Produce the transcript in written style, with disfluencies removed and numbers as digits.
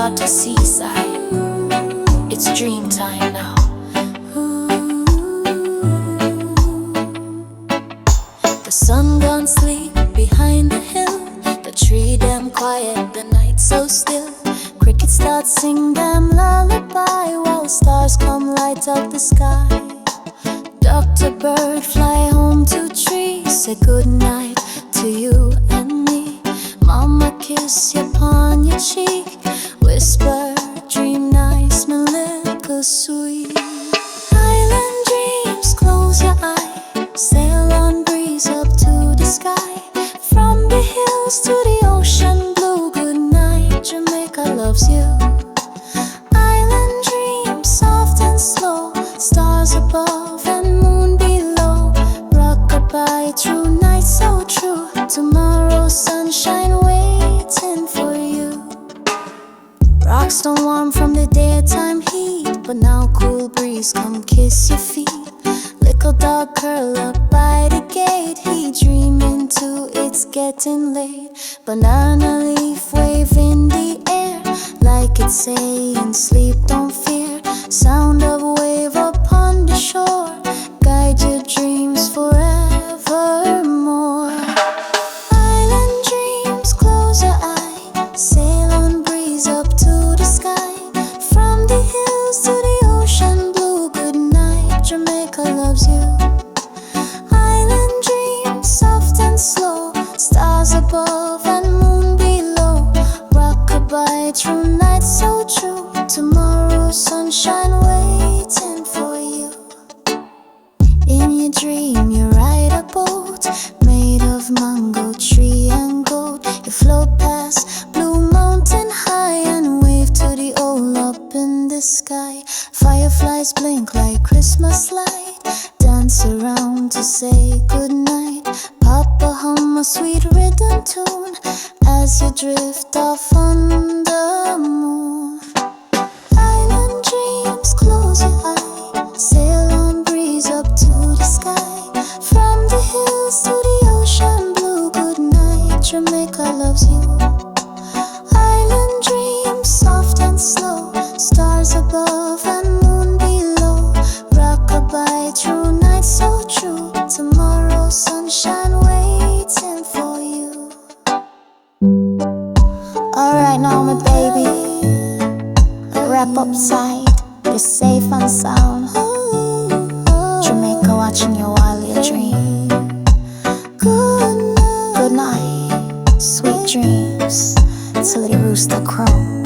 yacht to seaside. It's dream time now. The sun gone sleep behind the hill. The tree damn quiet, the night so still. Crickets start sing them lullaby, while stars come light up the sky. Dr. Bird fly home to tree, say good night to you and me. Mama kiss you upon your cheek, whisper dream nice, my little sweet. Island dreams, close your eye, sail on breeze up to the sky. From the hills to the ocean blue, good night, Jamaica loves you. Island dreams, soft and slow, stars above and moon below. Rock-a-bye, true night so true, tomorrow sunshine waiting for you. Rocks don't warm from the daytime heat, but now cool breeze come kiss your feet. Little dog curl up by the gate, he dreaming too, it's getting late. Banana leaf wave in the air, like it's saying sleep don't fear. Sound of a wave upon the shore, guide your dreams forevermore. Island dreams, close your eye, sail on breeze up to the sky. From the hills to the ocean blue, good night, Jamaica loves you. Island dreams, soft and slow, stars above and moon below. Rock-a-bye, true night so true, tomorrow sunshine waiting for you. In your dream you ride a boat made of mango tree and gold. You float past blue mountain high and wave to the owl up in the sky. Fireflies blink like Christmas light, dance around to say goodnight. Papa hum a sweet rhythm tune as you drift off on the moon. Island dreams, close your eye, sail on breeze up to the sky. From the hills to the ocean blue, good night, Jamaica loves you. Island dreams, soft and slow, stars above and moon below. Rock-a-bye, true night so true, tomorrow sunshine waiting for you. Alright now my baby, wrap upside, you're safe and sound. Jamaica watching you while you dream. Good night, sweet dreams, till the rooster crow.